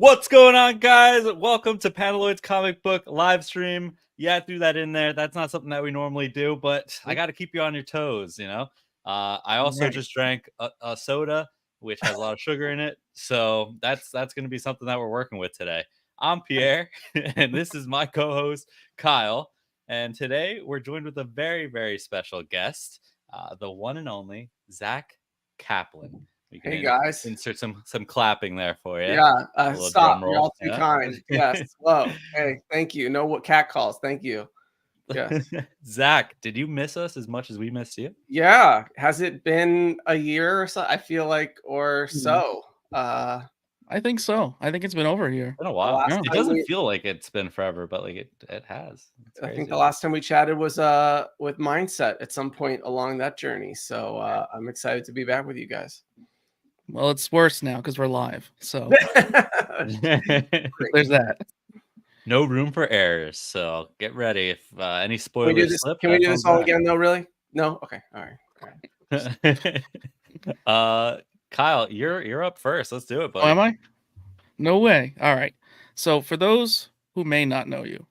What's going on, guys? Welcome to Panaloid's comic book live stream. Yeah, I threw that in there. That's not something that we normally do, but I got to keep you on your toes, you know? I also just drank a soda, which has a lot of sugar in it. So that's going to be something that we're working with today. I'm Pierre, and this is my co-host, Kyle. And today we're joined with a very, very special guest, the one and only Zack Kaplan. We Hey can guys. insert some clapping there for you. Yeah, A little stop. drum You're roll. all too kind. Yes. Whoa. Hey, thank you. Know what cat calls. Thank you. Yes. Zack, did you miss us as much as we missed you? Yeah. Has it been a year or so? I feel like, or so. I think so. I think it's been over a year. It's been a The while. last It time doesn't we, feel like it's been forever, but like it has. It's I think crazy. the last time we chatted was with Mindset at some point along that journey. So I'm excited to be back with you guys. Well, it's worse now because we're live. So there's that. No room for errors. So get ready. If any spoilers slip, Can we do this all that. again though? Really? No? Okay. All right. Kyle, you're up first. Let's do it, buddy. Oh, am I? No way. All right. So for those who may not know you,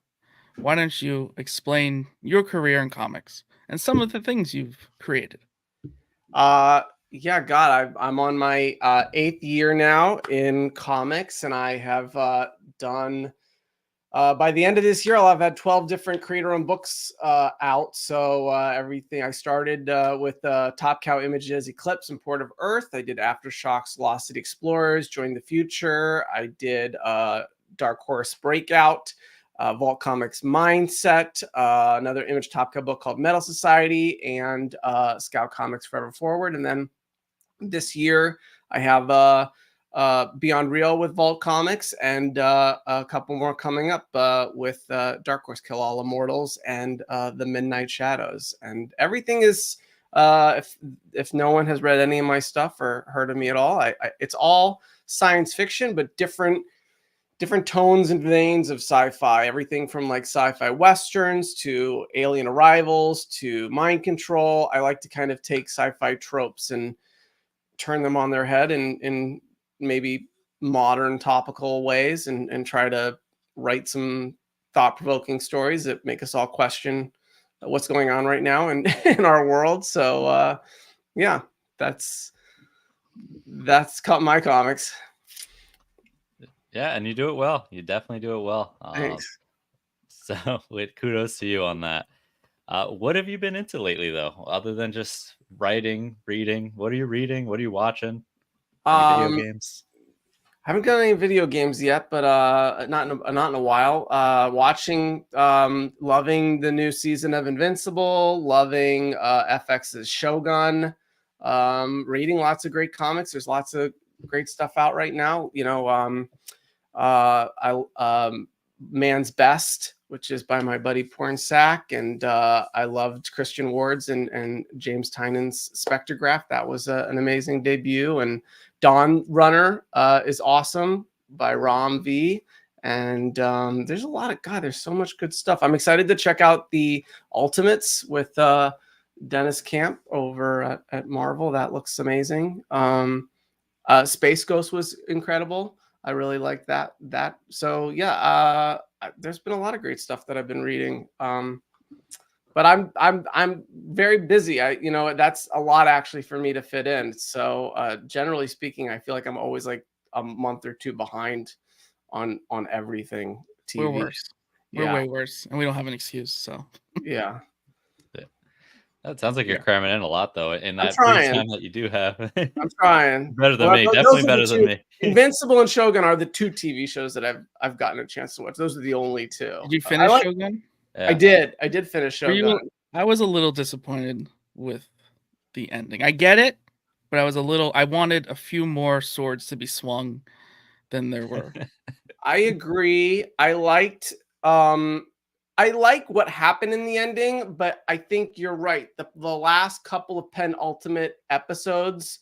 why don't you explain your career in comics and some of the things you've created? Yeah, God, I'm on my 8th year now in comics, and I have done. By the end of this year, I'll have had 12 different creator-owned books out. So everything I started with Top Cow Images, Eclipse, and Port of Earth. I did Aftershocks, Lost City Explorers, Join the Future. I did Dark Horse Breakout. Vault Comics Mindset, another Image Top Cow book called Metal Society, and Scout Comics Forever Forward. And then this year I have Beyond Real with Vault Comics, and a couple more coming up with Dark Horse Kill All Immortals and the Midnight Shadows. And everything is, if no one has read any of my stuff or heard of me at all, it's all science fiction, but different tones and veins of sci-fi, everything from like sci-fi westerns to alien arrivals to mind control. I like to kind of take sci-fi tropes and turn them on their head in maybe modern topical ways and try to write some thought-provoking stories that make us all question what's going on right now in our world. So yeah, that's my comics. Yeah, and you do it well. You definitely do it well. Thanks. So kudos to you on that. What have you been into lately, though, other than just writing, reading? What are you reading? What are you watching? Any video games? Haven't got any video games yet, but not in a while. Watching, loving the new season of Invincible, loving FX's Shogun, reading lots of great comics. There's lots of great stuff out right now. You know, Man's Best, which is by my buddy Porn Sack, and I loved Christian Ward's and James Tynan's Spectrograph. That was an amazing debut. And Dawn Runner is awesome by Ram V. And there's a lot of there's so much good stuff. I'm excited to check out the Ultimates with Dennis Camp over at Marvel. That looks amazing. Space Ghost was incredible. I really like that. So yeah, there's been a lot of great stuff that I've been reading. But I'm very busy. That's a lot actually for me to fit in. So generally speaking, I feel like I'm always like a month or two behind on everything. TV. We're worse. We're way worse, and we don't have an excuse. So yeah. That sounds like you're cramming in a lot, though, in that brief time that you do have. I'm trying. Better than me. Definitely better than me. Invincible and Shogun are the two TV shows that I've gotten a chance to watch. Those are the only two. Did you finish Shogun? Yeah. I did finish Shogun. I was a little disappointed with the ending. I get it, but I wanted a few more swords to be swung than there were. I agree. I like what happened in the ending, but I think you're right. The last couple of penultimate episodes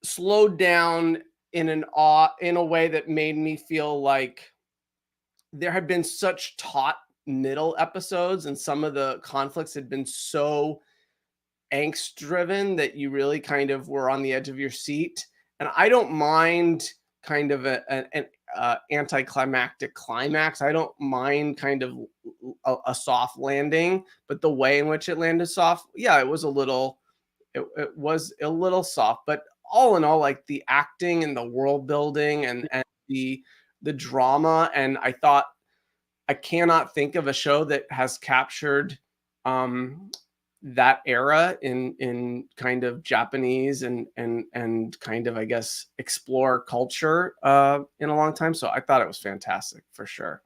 slowed down in a way that made me feel like there had been such taut middle episodes, and some of the conflicts had been so angst driven that you really kind of were on the edge of your seat. And I don't mind kind of anticlimactic climax. I don't mind kind of a soft landing, but the way in which it landed soft, yeah, it was a little soft. But all in all, like the acting and the world building and the drama, and I cannot think of a show that has captured that era in kind of Japanese and kind of, I guess, explore culture in a long time. So I thought it was fantastic for sure.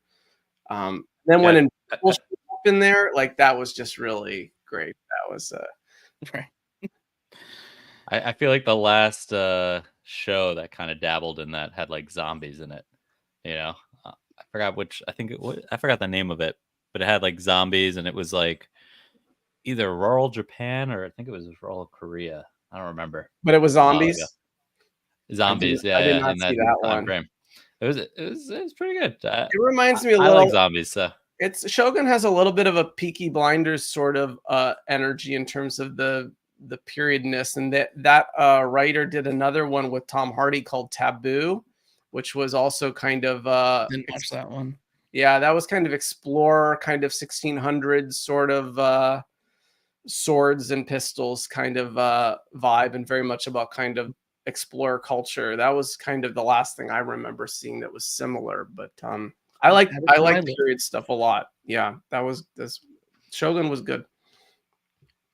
Then when Invisible showed up in there, like that was just really great. That was Right. I feel like the last show that kind of dabbled in that had like zombies in it. You know, I forgot which. I forgot the name of it, but it had like zombies, and it was like either rural Japan or I think it was rural Korea. I don't remember. But it was A while ago. zombies. Zombies, I did yeah, not in see that that time one. frame. It was pretty good. It reminds me a I little. like zombies, so It's Shogun has a little bit of a Peaky Blinders sort of energy in terms of the periodness, and that writer did another one with Tom Hardy called Taboo, which was also kind of Didn't watch that one. yeah, that was kind of explore, kind of 1600s sort of swords and pistols kind of vibe, and very much about kind of explorer culture. That was kind of the last thing I remember seeing that was similar. But I like period stuff a lot. Yeah, this Shogun was good.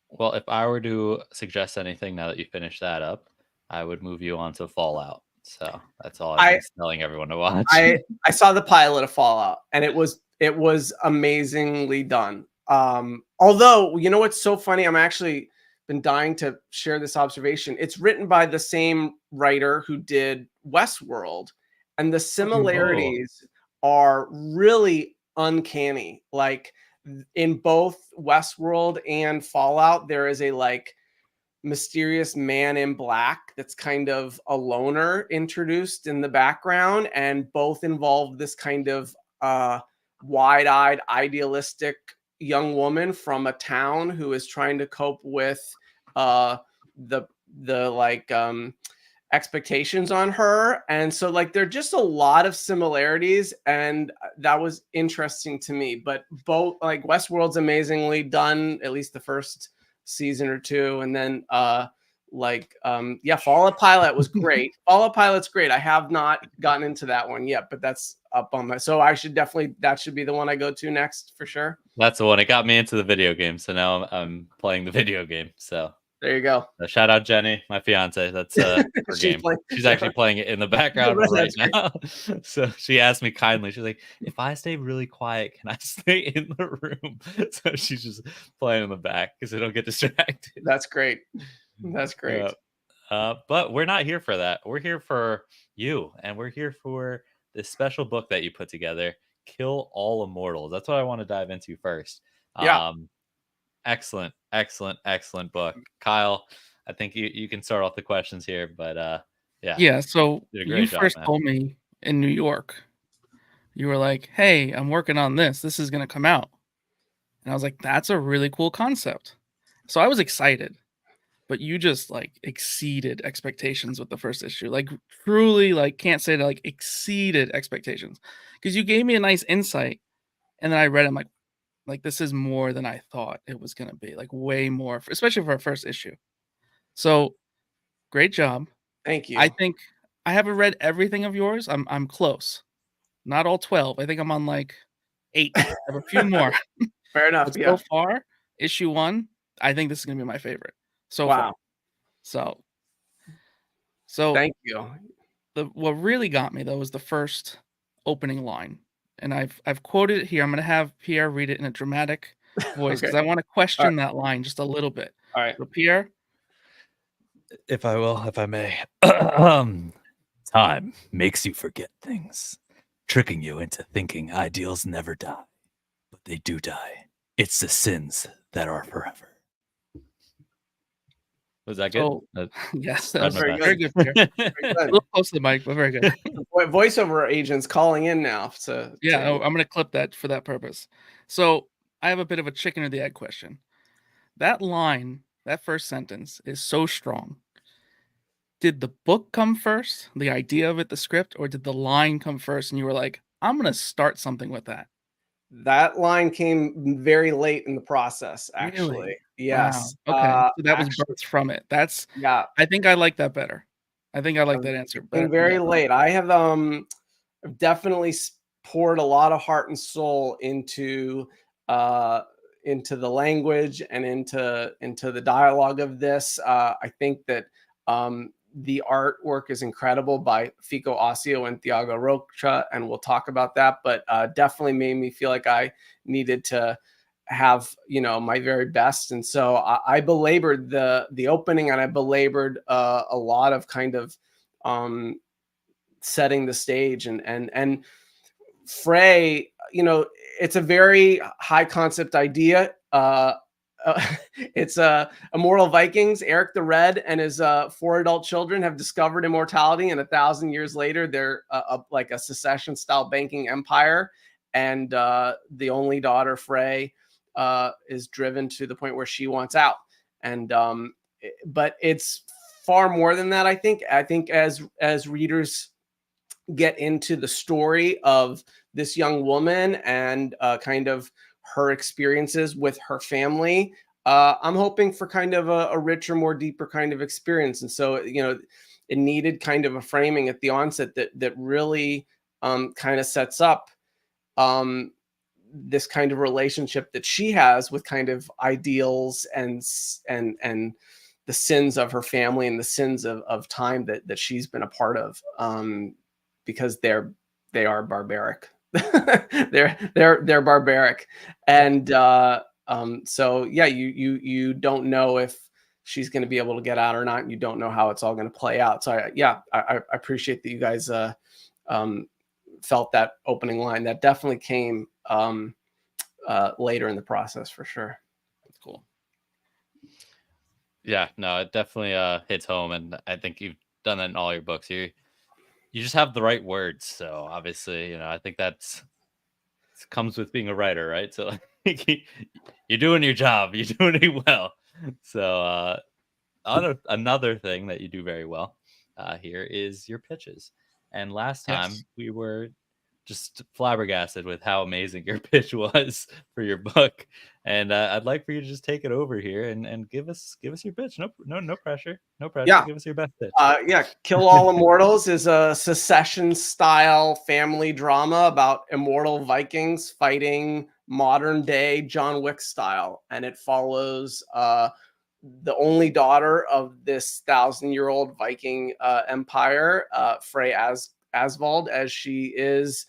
well, if I were to suggest anything now that you finished that up, I would move you on to Fallout. So that's all I've been telling everyone to watch. I saw the pilot of Fallout, and it was amazingly done. Although, you know what's so funny? I'm actually been dying to share this observation. It's written by the same writer who did Westworld, and the similarities are really uncanny. Like in both Westworld and Fallout, there is a like mysterious man in black that's kind of a loner introduced in the background, and both involve this kind of wide-eyed idealistic young woman from a town who is trying to cope with the like expectations on her. And so like there are just a lot of similarities, and that was interesting to me. But both, like, Westworld's amazingly done, at least the first season or two, and then Fallout Pilot was great. Fallout Pilot's great. I have not gotten into that one yet, but that's up on my, so I should definitely, that should be the one I go to next for sure. That's the one. It got me into the video game, so now I'm playing the video game. So there you go. Shout out Jenny, my fiance. That's her game. She's actually playing it in the background right now. So she asked me kindly. She's like, "If I stay really quiet, can I stay in the room?" So she's just playing in the back because I don't get distracted. That's great. That's great. But we're not here for that. We're here for you, and we're here for this special book that you put together, Kill All Immortals. That's what I want to dive into first. Yeah. Excellent book. Kyle, I think you can start off the questions here, but yeah, so you first told me in New York, you were like, "Hey, I'm working on this is going to come out," and I was like, "That's a really cool concept." So I was excited, but you just like exceeded expectations with the first issue, like truly, like can't say that, like exceeded expectations, because you gave me a nice insight, and then I read it, I'm like, this is more than I thought it was going to be, like way more, especially for a first issue. So great job. Thank you. I think I haven't read everything of yours. I'm close. Not all 12. I think I'm on like 8. I have a few more. Fair enough. But so far, issue 1, I think this is going to be my favorite so far. So thank you. What really got me though was the first opening line. And I've quoted it here. I'm going to have Pierre read it in a dramatic voice because I want to question that line just a little bit. All right. So Pierre? If I may. Time makes you forget things, tricking you into thinking ideals never die. But they do die. It's the sins that are forever. Was that good? Oh, yes, that was very good. Very good. A little close to the mic, but very good. Voiceover agents calling in now. I'm going to clip that for that purpose. So I have a bit of a chicken or the egg question. That line, that first sentence is so strong. did the book come first, the idea of it, the script, or did the line come first and you were like, I'm going to start something with that? That line came very late in the process, actually. Really? Wow. Yes. Okay. So that was Actually, birthed from it. That's yeah, I think I like that better. I think I like it that answer came better. Yeah. very late. I have I've definitely poured a lot of heart and soul uh into the language and into the dialogue of this. I think that the artwork is incredible by Fico Ossio and Thiago Rocha, and we'll talk about that. But definitely made me feel like I needed to have my very best, and so I belabored the opening, and I belabored a lot of kind of um, setting the stage, and Frey, it's a very high concept idea. It's immortal Vikings. Erik the Red and his 4 adult children have discovered immortality, and 1,000 years later, they're like a secession style banking empire. And the only daughter, Frey, is driven to the point where she wants out. And but it's far more than that. I think as readers get into the story of this young woman and kind of her experiences with her family, I'm hoping for kind of a richer, more deeper kind of experience. And so, it needed kind of a framing at the onset that really kind of sets up um, this kind of relationship that she has with kind of ideals and the sins of her family and the sins of time that she's been a part of. Because they are barbaric. they're barbaric, and so yeah, you don't know if she's going to be able to get out or not. And you don't know how it's all going to play out. So I appreciate that you guys felt that opening line. That definitely came later in the process for sure. That's cool. Yeah, no, it definitely hits home, and I think you've done that in all your books. You just have the right words. So obviously, I think that's comes with being a writer, right? So you're doing your job, you're doing it well. So another thing that you do very well here is your pitches. And last Yes. time we were just flabbergasted with how amazing your pitch was for your book. And I'd like for you to just take it over here and give us your pitch. No pressure, no pressure. Yeah. Give us your best pitch. Kill All Immortals is a secession style family drama about immortal Vikings fighting modern day John Wick style. And it follows the only daughter of this 1,000-year-old Viking empire, Frey Asvald, as she is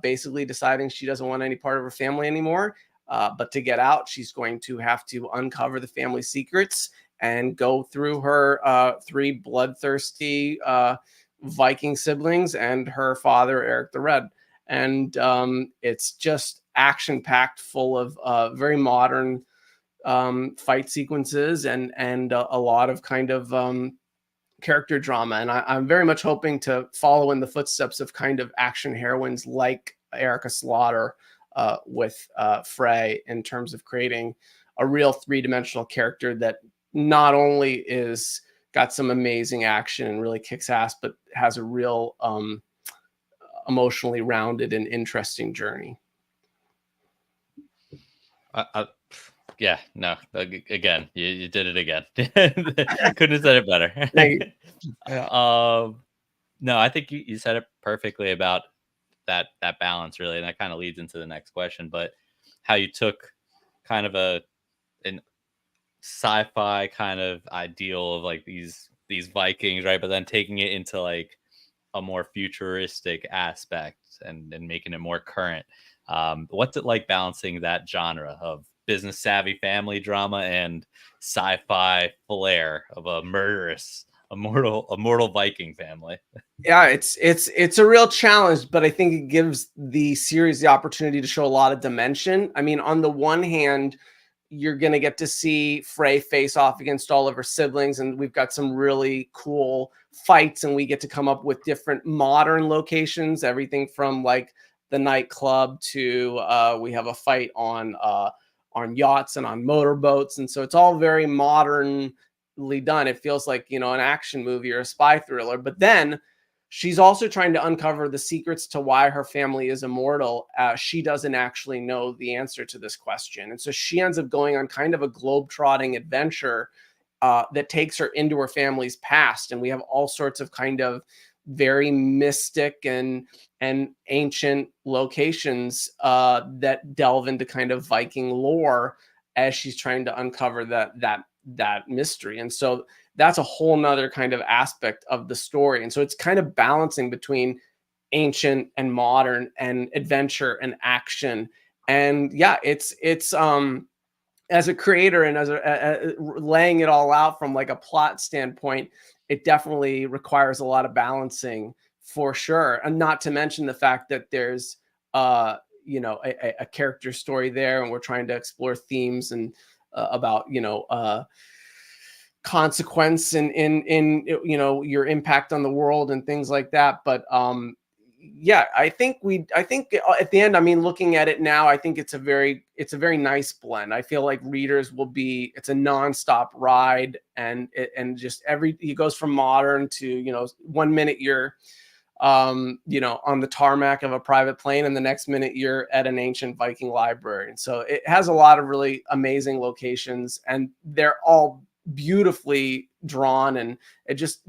basically deciding she doesn't want any part of her family anymore. But to get out, she's going to have to uncover the family secrets and go through her 3 bloodthirsty Viking siblings and her father, Erik the Red. And it's just action-packed, full of very modern fight sequences and a lot of kind of character drama. And I'm very much hoping to follow in the footsteps of kind of action heroines like Erica Slaughter with Frey, in terms of creating a real 3-dimensional character that not only is got some amazing action and really kicks ass, but has a real emotionally rounded and interesting journey. Yeah, no, again, you did it again. Couldn't have said it better. Thank you. Yeah. No, I think you said it perfectly about that balance, really, and that kind of leads into the next question. But how you took kind of an sci-fi kind of ideal of like these Vikings, right? But then taking it into like a more futuristic aspect and making it more current. What's it like balancing that genre of business savvy family drama and sci-fi flair of a murderous immortal Viking family? Yeah, it's a real challenge, but I think it gives the series the opportunity to show a lot of dimension. I mean, on the one hand, you're going to get to see Frey face off against all of her siblings, and we've got some really cool fights, and we get to come up with different modern locations, everything from like the nightclub to we have a fight on yachts and on motorboats, and so it's all very modern brilliantly done. It feels like, you know, an action movie or a spy thriller. But then she's also trying to uncover the secrets to why her family is immortal. She doesn't actually know the answer to this question. And so she ends up going on kind of a globe-trotting adventure that takes her into her family's past. And we have all sorts of kind of very mystic and ancient locations that delve into kind of Viking lore as she's trying to uncover that mystery. And so that's a whole nother kind of aspect of the story. And so it's kind of balancing between ancient and modern and adventure and action. And yeah, it's as a creator and as laying it all out from like a plot standpoint, it definitely requires a lot of balancing for sure. And not to mention the fact that there's you know, a character story there, and we're trying to explore themes and about, you know, consequence in you know, your impact on the world and things like that. But yeah, I think at the end, I mean, looking at it now, I think it's a very nice blend. I feel like readers will be, it's a nonstop ride, and just he goes from modern to, you know, 1 minute you're you know, on the tarmac of a private plane, and the next minute you're at an ancient Viking library. And so it has a lot of really amazing locations, and they're all beautifully drawn, and it just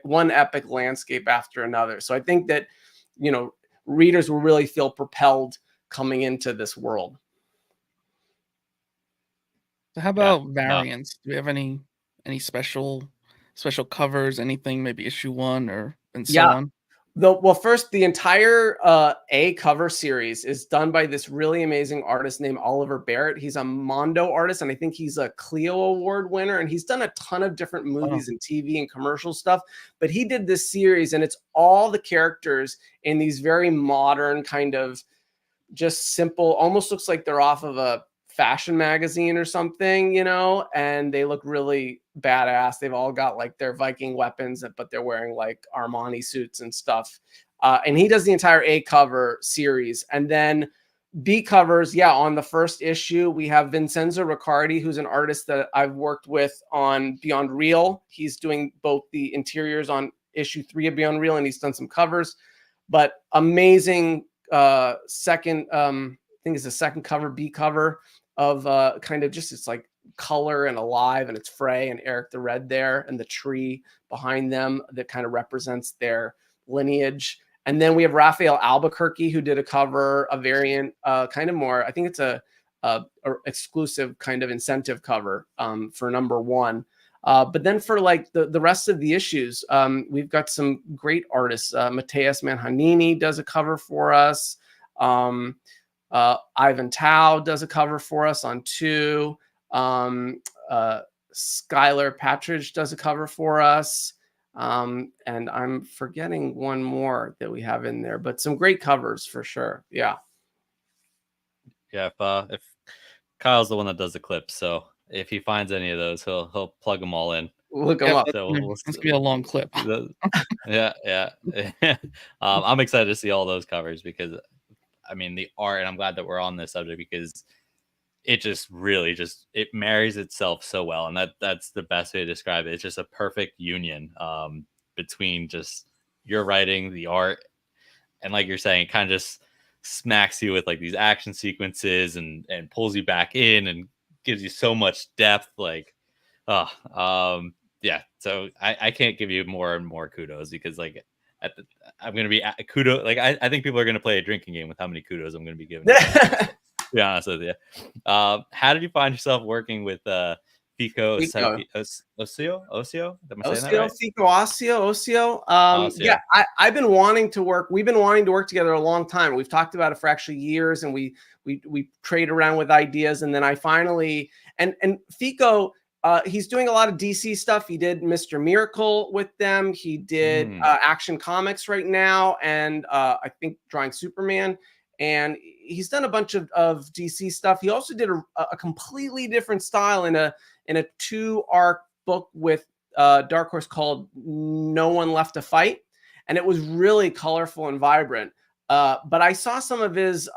one epic landscape after another. So I think that, you know, readers will really feel propelled coming into this world. So how about variants? Do we have any special covers, anything, maybe issue 1 or and so on? Well, first, the entire A cover series is done by this really amazing artist named Oliver Barrett. He's a Mondo artist, and I think he's a Clio Award winner, and he's done a ton of different movies and TV and commercial stuff. But he did this series, and it's all the characters in these very modern kind of just simple, almost looks like they're off of a fashion magazine or something, you know, and they look really badass. They've all got like their Viking weapons, but they're wearing like Armani suits and stuff. And he does the entire A cover series. And then B covers, yeah, on the first issue, we have Vincenzo Riccardi, who's an artist that I've worked with on Beyond Real. He's doing both the interiors on issue 3 of Beyond Real, and he's done some covers. But amazing second, I think it's the second cover, B cover, of kind of just, it's like color and alive, and it's Frey and Erik the Red there, and the tree behind them that kind of represents their lineage. And then we have Raphael Albuquerque, who did a cover, a variant, kind of more, I think it's a exclusive kind of incentive cover for number 1. But then for like the rest of the issues, we've got some great artists. Mateus Manhanini does a cover for us. Ivan Tao does a cover for us on 2. Skylar Patridge does a cover for us. And I'm forgetting one more that we have in there, but some great covers for sure. Yeah. Yeah. If Kyle's the one that does the clips, so if he finds any of those, he'll plug them all in. Look them up. So it's be a long clip. Yeah. I'm excited to see all those covers, because I mean, the art, and I'm glad that we're on this subject, because it just really it marries itself so well. And that's the best way to describe it. It's just a perfect union between just your writing, the art, and like you're saying, it kind of just smacks you with like these action sequences and pulls you back in and gives you so much depth. Like, yeah. So I can't give you more and more kudos, because like I'm going to be kudos. Like I think people are going to play a drinking game with how many kudos I'm going to be giving. To be honest with you. How did you find yourself working with Fico Osio? Am I saying that right? Fico Osio. Yeah, I've been wanting to work. We've been wanting to work together a long time. We've talked about it for actually years, and we trade around with ideas. And then I finally, and Fico, he's doing a lot of DC stuff. He did Mr. Miracle with them. He did Action Comics right now, and I think drawing Superman. And he's done a bunch of DC stuff. He also did a completely different style in a 2-arc book with Dark Horse called No One Left to Fight. And it was really colorful and vibrant. But I saw some of his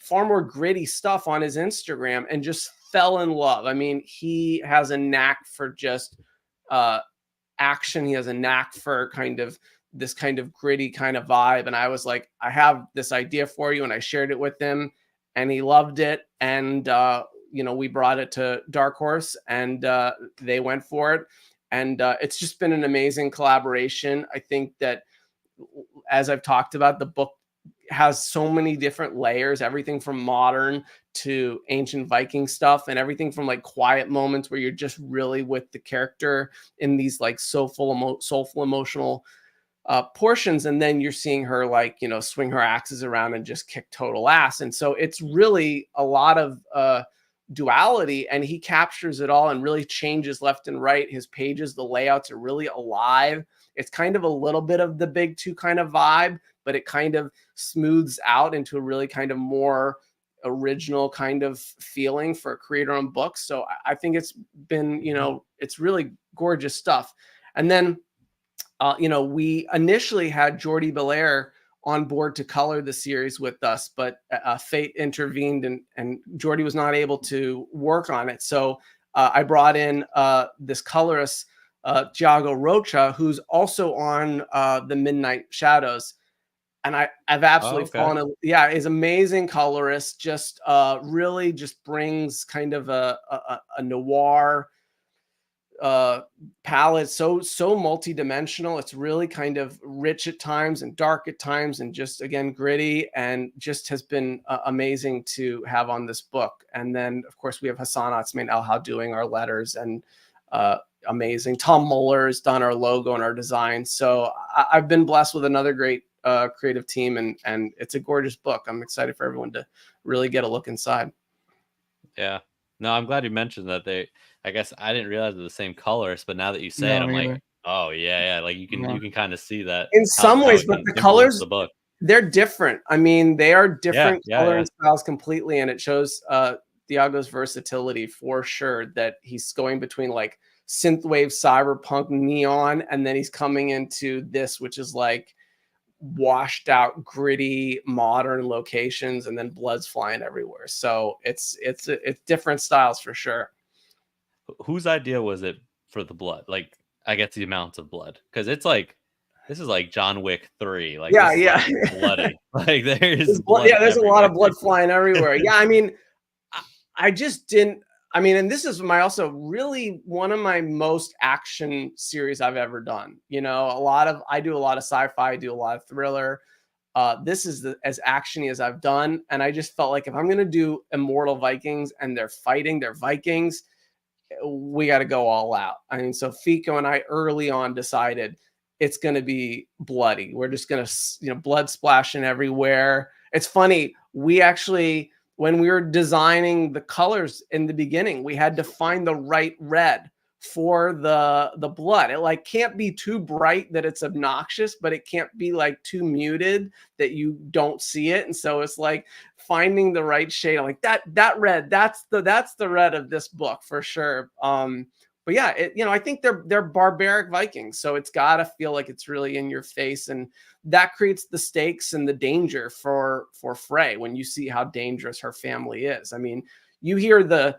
far more gritty stuff on his Instagram and just fell in love. I mean, he has a knack for just action. He has a knack for this kind of gritty kind of vibe. And I was like, I have this idea for you. And I shared it with him and he loved it. And, we brought it to Dark Horse and they went for it. And it's just been an amazing collaboration. I think that, as I've talked about, the book has so many different layers, everything from modern to ancient Viking stuff, and everything from like quiet moments where you're just really with the character in these like soulful emotional portions, and then you're seeing her like swing her axes around and just kick total ass. And so it's really a lot of duality, and he captures it all and really changes left and right. His pages, the layouts are really alive. It's kind of a little bit of the Big Two kind of vibe, but it kind of smooths out into a really kind of more original kind of feeling for a creator-owned book. So I think it's been, it's really gorgeous stuff. And then, we initially had Jordi Belair on board to color the series with us, but fate intervened and Jordi was not able to work on it. So I brought in this colorist, Thiago Rocha, who's also on the Midnight Shadows. And I've absolutely fallen in. Yeah, is amazing colorist. Just really just brings kind of a noir palette. So multi-dimensional. It's really kind of rich at times and dark at times, and just again gritty, and just has been amazing to have on this book. And then of course we have Hassan Atsmain Elha doing our letters, and amazing. Tom Muller has done our logo and our design. So I've been blessed with another great creative team, and it's a gorgeous book. I'm excited for everyone to really get a look inside. Yeah, no, I'm glad you mentioned that. I guess I didn't realize they're the same colors, but now that you say it, I'm like, oh yeah, like you can kind of see that in some ways, but the colors, the book, they're different. I mean, they are different coloring styles completely, and it shows Thiago's versatility for sure, that he's going between like synthwave, cyberpunk, neon, and then he's coming into this, which is like washed out, gritty, modern locations, and then blood's flying everywhere. So it's different styles for sure. Whose idea was it for the blood? Like, I guess the amounts of blood, because it's like, this is like John Wick 3. Like, yeah, like bloody. Like there's blood, there's everywhere. A lot of blood flying everywhere. Yeah, I mean, I just didn't. I mean, and this is also really one of my most action series I've ever done. I do a lot of sci-fi, I do a lot of thriller. This is as actiony as I've done. And I just felt like if I'm going to do immortal Vikings and they're Vikings, we got to go all out. I mean, so Fico and I early on decided it's going to be bloody. We're just going to, blood splashing everywhere. It's funny. We actually, when we were designing the colors in the beginning, we had to find the right red for the blood. It like can't be too bright that it's obnoxious, but it can't be like too muted that you don't see it. And so it's like finding the right shade. I'm like that red, that's the red of this book for sure. But yeah, I think they're barbaric Vikings, so it's got to feel like it's really in your face, and that creates the stakes and the danger for Frey when you see how dangerous her family is. I mean, you hear the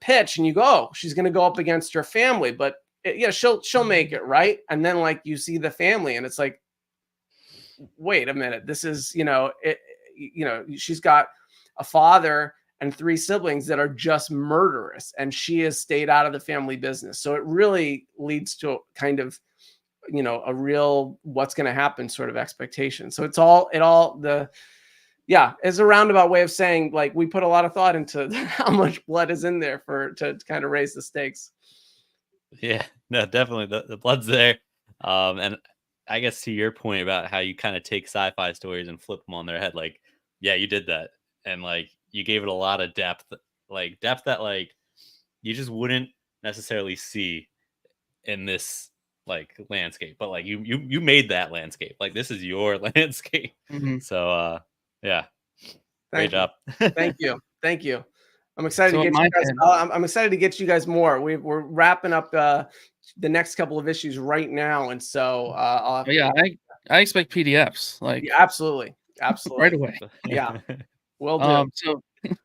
pitch and you go, oh, she's going to go up against her family, but she'll make it, right? And then like you see the family, and it's like, wait a minute, this is she's got a father and 3 siblings that are just murderous, and she has stayed out of the family business. So it really leads to kind of, a real what's going to happen sort of expectation. So it's a roundabout way of saying, like, we put a lot of thought into how much blood is in there to kind of raise the stakes. Yeah, no, definitely the blood's there. And I guess to your point about how you kind of take sci-fi stories and flip them on their head, like, yeah, you did that. And like, you gave it a lot of depth that like you just wouldn't necessarily see in this like landscape, but like you made that landscape. Like, this is your landscape. Mm-hmm. So yeah, great job. Thank you. I'm excited to get you guys. I'm excited to get you guys more. We're wrapping up the next couple of issues right now, and so I expect PDFs. Like, yeah, absolutely. Absolutely. right away. Yeah. Will do. So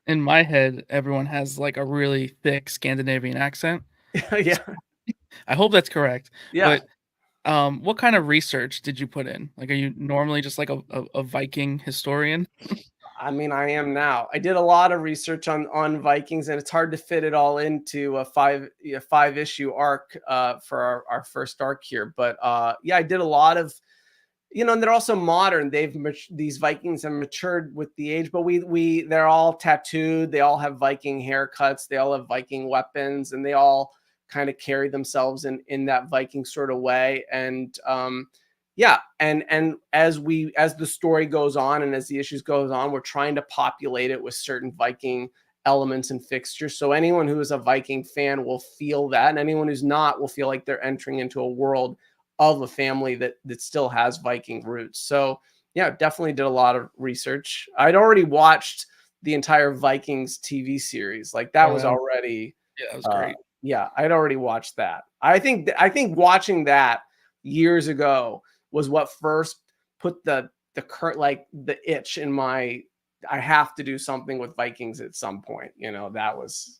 in my head, everyone has like a really thick Scandinavian accent. Yeah. I hope that's correct. Yeah. But what kind of research did you put in? Like, are you normally just like a Viking historian? I mean, I am now. I did a lot of research on Vikings, and it's hard to fit it all into a five issue arc for our first arc here. But yeah, I did a lot of, and they're also modern. These Vikings have matured with the age, but they're all tattooed. They all have Viking haircuts. They all have Viking weapons, and they all kind of carry themselves in that Viking sort of way. And yeah, and as the story goes on and as the issues goes on, we're trying to populate it with certain Viking elements and fixtures. So anyone who is a Viking fan will feel that, and anyone who's not will feel like they're entering into a world of a family that still has Viking roots. So yeah, definitely did a lot of research. I'd already watched the entire Vikings TV series. Like that was already, yeah, that was great. Yeah, I'd already watched that. I think watching that years ago was what first put the current, like the itch in my, I have to do something with Vikings at some point. That was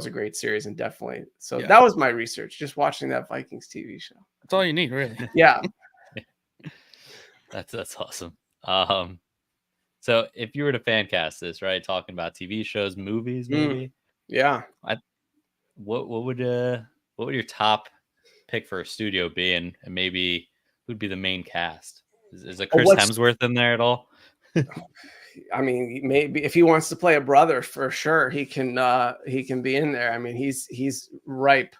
a great series, and definitely. So that was my research, just watching that Vikings TV show. That's all you need, really. Yeah. That's awesome. So if you were to fan cast this, right, talking about TV shows, movies, maybe, yeah, what would your top pick for a studio be, and maybe who'd be the main cast? Is it Chris Hemsworth in there at all? I mean, maybe if he wants to play a brother, for sure he can be in there. I mean, he's ripe.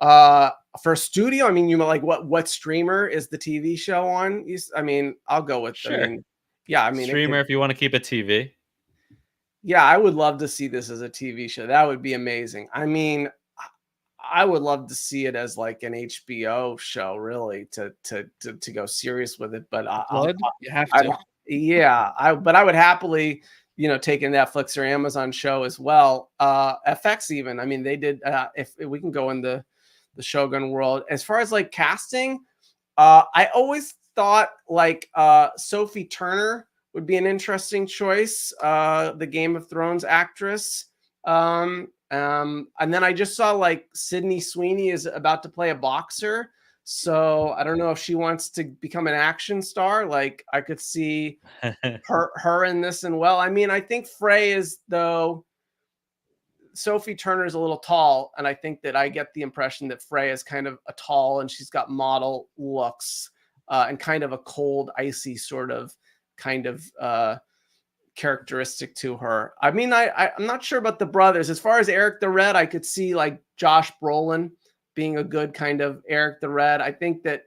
For studio, I mean, you like what streamer is the TV show on? I mean, I'll go with sure. I mean, streamer if you want to keep it TV. Yeah, I would love to see this as a TV show. That would be amazing. I mean, I would love to see it as like an HBO show, really, to go serious with it. But you have to. But I would happily, take a Netflix or Amazon show as well. FX even. I mean, they did. If we can go in the Shogun world, as far as like casting, I always thought like Sophie Turner would be an interesting choice. The Game of Thrones actress. And then I just saw like Sydney Sweeney is about to play a boxer. So I don't know if she wants to become an action star. Like I could see her in this. And well, I mean, I think Frey is, though Sophie Turner is a little tall. And I think that I get the impression that Frey is kind of a tall, and she's got model looks and kind of a cold, icy sort of characteristic to her. I mean, I'm not sure about the brothers. As far as Erik the Red, I could see like Josh Brolin being a good kind of Erik the Red. I think that,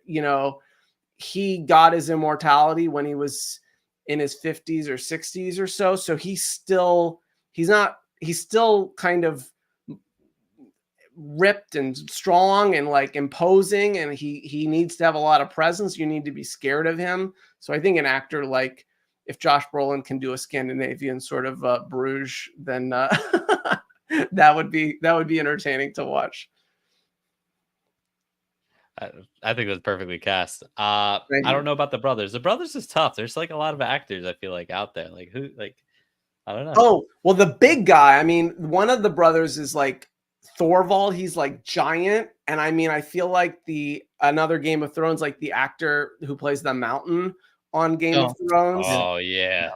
he got his immortality when he was in his 50s or 60s or so. So he's still kind of ripped and strong and like imposing, and he needs to have a lot of presence. You need to be scared of him. So I think an actor like, if Josh Brolin can do a Scandinavian sort of Bruges, then that would be entertaining to watch. I think that's perfectly cast. I don't know about the brothers. The brothers is tough. There's like a lot of actors I feel like out there. Like who? Like I don't know. Oh well, the big guy. I mean, one of the brothers is like Thorvald. He's like giant, and I mean, I feel like another Game of Thrones, like the actor who plays the Mountain on Game of Thrones. Oh yeah.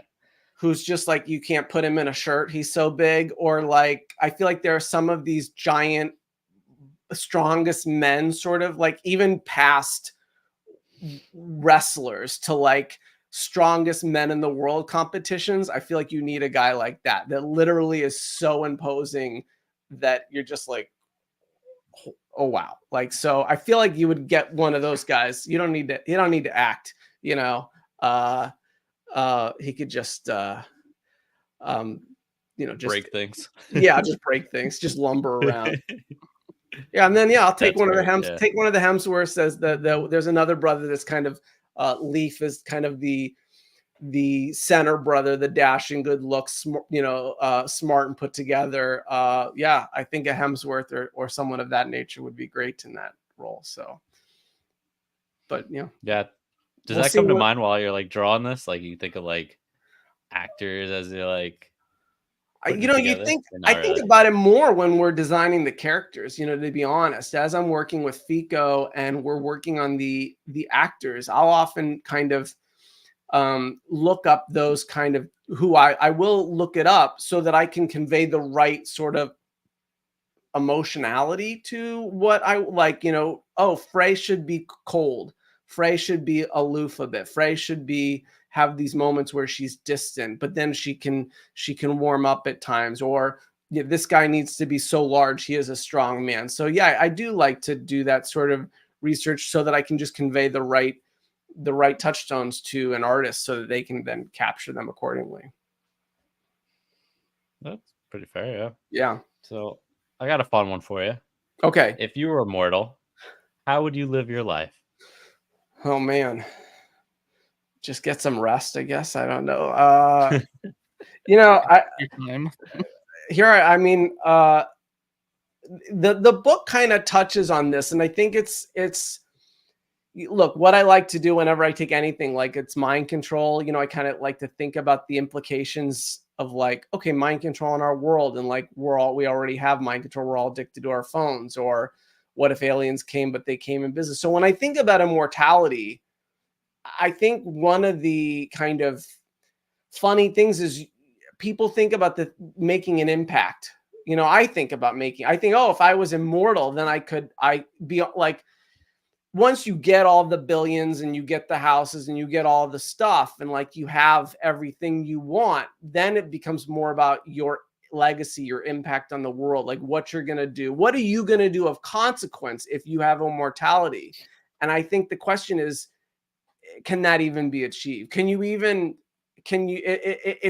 Who's just like, you can't put him in a shirt, he's so big. Or like, I feel like there are some of these giant, strongest men, sort of like even past wrestlers to like strongest men in the world competitions. I feel like you need a guy like that literally is so imposing that you're just like, oh wow. Like, so I feel like you would get one of those guys. You don't need to act, he could just just break things. Yeah, just break things, just lumber around. Yeah, and then I'll take one of the Hemsworths as there's another brother that's kind of Leaf is kind of the center brother, the dashing, good looks, smart and put together. Yeah, I think a Hemsworth or someone of that nature would be great in that role. So, but yeah. Does that come to mind while you're like drawing this? Like you think of like actors as you're like, you know, you think I think about it more when we're designing the characters, you know, to be honest. As I'm working with Fico and we're working on the actors, I'll often kind of look up those kind of who I will look it up so that I can convey the right sort of emotionality to what I like, you know. Oh, Frey should be cold. Frey should be aloof a bit. Frey should be have these moments where she's distant, but then she can warm up at times. Or yeah, this guy needs to be so large, he is a strong man. So yeah, I do like to do that sort of research so that I can just convey the right touchstones to an artist so that they can then capture them accordingly. That's pretty fair, yeah. Yeah. So I got a fun one for you. Okay. If you were immortal, how would you live your life? Oh man. Just get some rest, I guess. I don't know. You know, I mean, the book kind of touches on this, and I think it's look, what I like to do whenever I take anything like it's mind control, you know, I kind of like to think about the implications of like, okay, mind control in our world, and like we already have mind control. We're all addicted to our phones. Or what if aliens came, but they came in business? So when I think about immortality, I think one of the kind of funny things is people think about the making an impact. You know, I think, oh, if I was immortal, then I be like, once you get all the billions and you get the houses and you get all the stuff and like you have everything you want, then it becomes more about your legacy, your impact on the world, like what you're going to do. What are you going to do of consequence if you have immortality? And I think the question is, can that even be achieved? If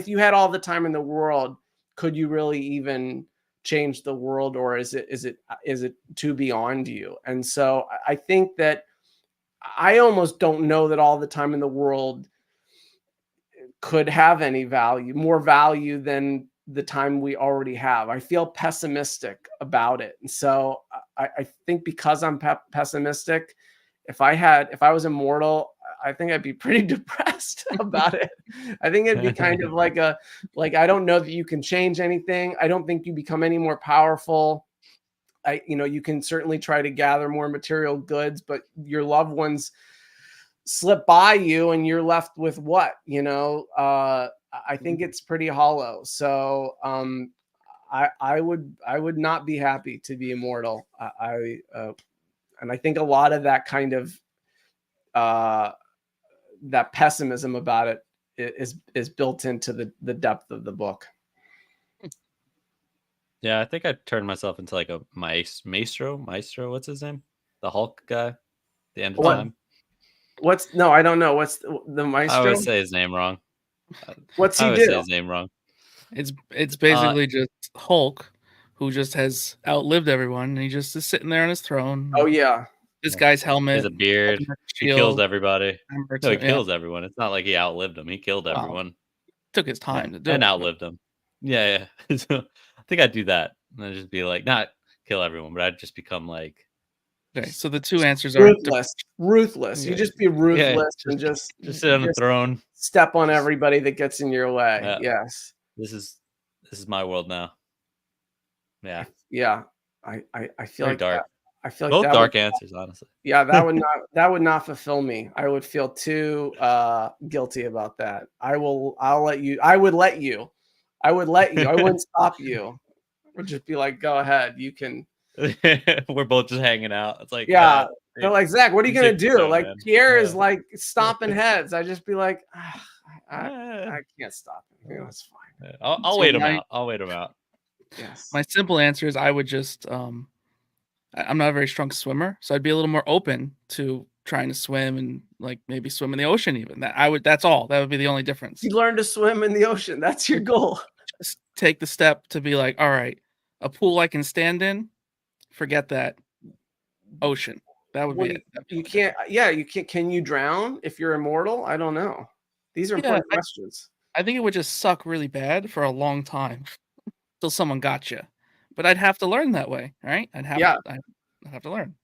you had all the time in the world, could you really even change the world, or is it too beyond you? And so I think that I almost don't know that all the time in the world could have any value, more value than the time we already have. I feel pessimistic about it. And so I think because I'm pessimistic, if I was immortal, I think I'd be pretty depressed about it. I think it'd be kind of like I don't know that you can change anything. I don't think you become any more powerful. You can certainly try to gather more material goods, but your loved ones slip by you and you're left with what? I think it's pretty hollow. So I would not be happy to be immortal. And I think a lot of that kind of that pessimism about it is built into the depth of the book. Yeah, I think I turned myself into like a maestro. What's his name? The Hulk guy. The end of time. No, I don't know. What's the maestro? I always say his name wrong. What's he do? I always say his name wrong. It's basically just Hulk, who just has outlived everyone, and he just is sitting there on his throne. Oh yeah. This guy's helmet. He has a beard. He kills everybody. No, he kills everyone. It's not like he outlived them. He killed everyone. Took his time to do it. And outlived them. Yeah. So I think I'd do that. And I'd just be like, not kill everyone, but I'd just become like. Okay, so the two answers are ruthless. You just be ruthless and just sit on the throne. Step on everybody that gets in your way. Yes. This is my world now. Yeah. Yeah. I feel very like dark. I feel like both dark answers, honestly. Yeah, that would not fulfill me. I would feel too guilty about that. I would let you. I wouldn't stop you. Would just be like, go ahead, you can. We're both just hanging out. It's like, yeah, they're like, Zach, what are you gonna do? Like Pierre is like stomping heads. I just be like, I can't stop him. You know, it's fine. I'll wait him out. I'll wait him out. Yes. My simple answer is I would just I'm not a very strong swimmer, so I'd be a little more open to trying to swim and like maybe swim in the ocean even. That's all. That would be the only difference. You learn to swim in the ocean. That's your goal. Just take the step to be like, all right, a pool I can stand in, forget that. Ocean. That would be it. You can't. Yeah, you can't. Can you drown if you're immortal? I don't know. These are important questions. I think it would just suck really bad for a long time until someone got you. But I'd have to learn that way, right? I'd have to learn.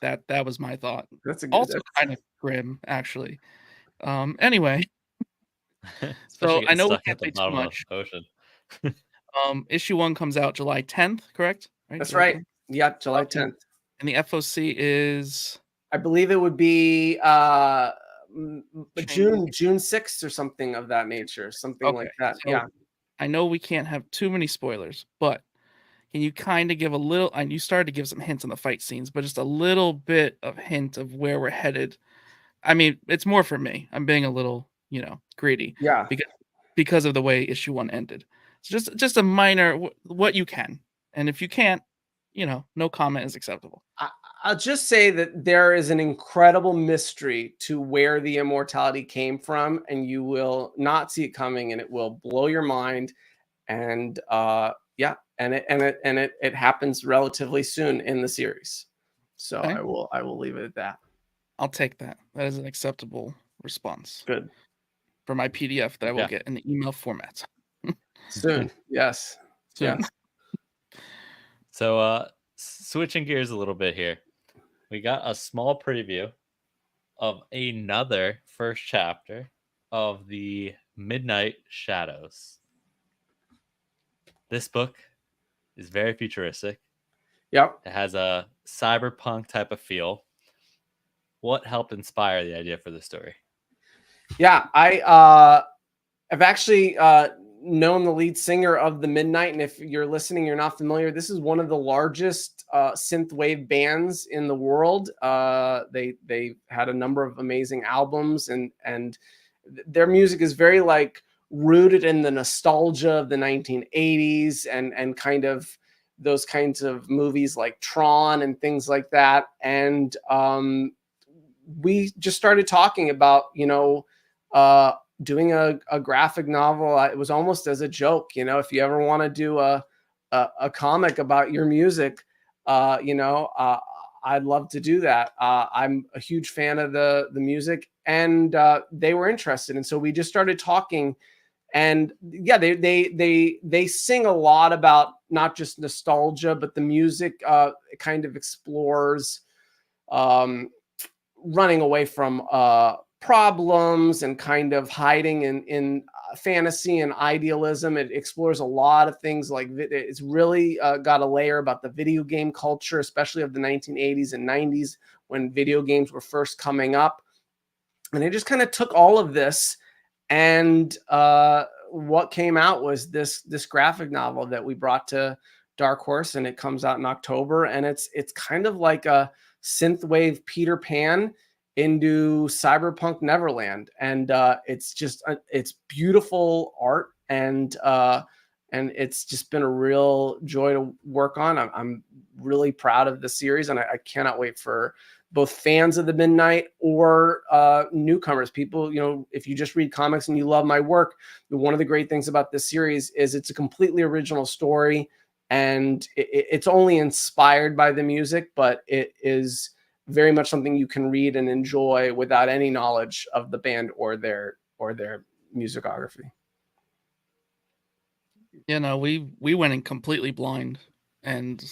That was my thought. That's a good. Also kind of grim, actually. Anyway, so I getting know we stuck can't at the say too bottom of much. the ocean. Issue 1 comes out July 10th, correct? That's July right. 10th? Yeah, July 10th. And the FOC is, I believe it would be Change. June 6th or something of that nature, something like that. So Yeah. I know we can't have too many spoilers, but can you kind of give a little, and you started to give some hints on the fight scenes, but just a little bit of hint of where we're headed. I mean, it's more for me. I'm being a little, greedy. Yeah. Because of the way issue 1 ended. So just a minor, what you can. And if you can't, no comment is acceptable. I'll just say that there is an incredible mystery to where the immortality came from, and you will not see it coming, and it will blow your mind. And yeah, and it happens relatively soon in the series. So Okay. I will leave it at that. I'll take that. That is an acceptable response. Good. For my PDF that I will get in the email format. Soon. Yes. Soon. Yes. So switching gears a little bit here. We got a small preview of another first chapter of the Midnight Shadows. This book is very futuristic. Yep. It has a cyberpunk type of feel. What helped inspire the idea for this story? Yeah, I've actually known the lead singer of the Midnight, and if you're listening, you're not familiar, this is one of the largest synthwave bands in the world. They had a number of amazing albums, and their music is very like rooted in the nostalgia of the 1980s and kind of those kinds of movies like Tron and things like that. And we just started talking about, doing a graphic novel. It was almost as a joke, if you ever want to do a comic about your music, I'd love to do that. I'm a huge fan of the music, and they were interested, and so we just started talking. And yeah, they sing a lot about not just nostalgia, but the music kind of explores running away from problems and kind of hiding in fantasy and idealism. It explores a lot of things, like it's really got a layer about the video game culture, especially of the 1980s and 90s when video games were first coming up. And it just kind of took all of this, and what came out was this graphic novel that we brought to Dark Horse, and it comes out in October, and it's kind of like a synthwave Peter Pan into cyberpunk Neverland, and it's just it's beautiful art, and it's just been a real joy to work on. I'm really proud of the series, and I cannot wait for both fans of the Midnight or newcomers, people, if you just read comics and you love my work, one of the great things about this series is it's a completely original story, and it's only inspired by the music, but it is very much something you can read and enjoy without any knowledge of the band or their musicography. We went in completely blind, and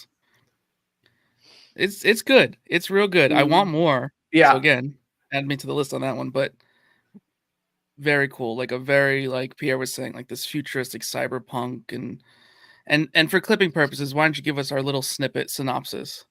it's good. It's real good. I want more. Yeah. So again, add me to the list on that one, but very cool. Like a very, like Pierre was saying, like this futuristic cyberpunk, and for clipping purposes, why don't you give us our little snippet synopsis?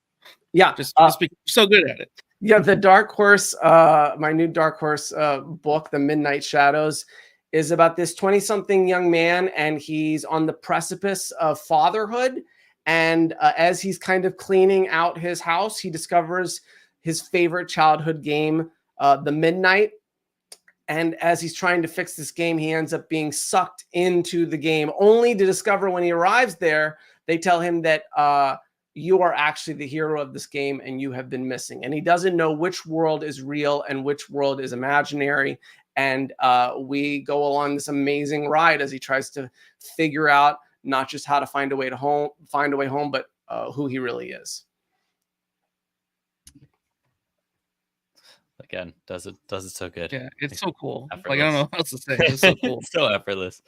Yeah. Just be so good at it. Yeah, the Dark Horse, my new Dark Horse book, The Midnight Shadows, is about this 20-something young man, and he's on the precipice of fatherhood. And as he's kind of cleaning out his house, he discovers his favorite childhood game, The Midnight. And as he's trying to fix this game, he ends up being sucked into the game, only to discover when he arrives there, they tell him that you are actually the hero of this game and you have been missing. And he doesn't know which world is real and which world is imaginary. And we go along this amazing ride as he tries to figure out not just how to find a way home, but who he really is. Again, does it so good. Yeah, it's so cool. Effortless. Like I don't know what else to say. It's so cool. It's so effortless.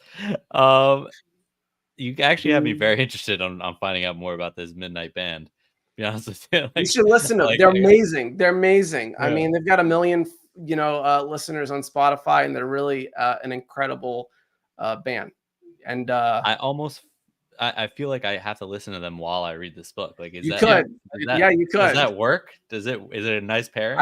You actually have me very interested on finding out more about this Midnight band. be honest with you. You should listen to them. They're amazing. They're amazing. Yeah. I mean, they've got 1 million, listeners on Spotify, and they're really an incredible band. And I feel like I have to listen to them while I read this book. Like, you could. Does that work? Is it a nice pairing?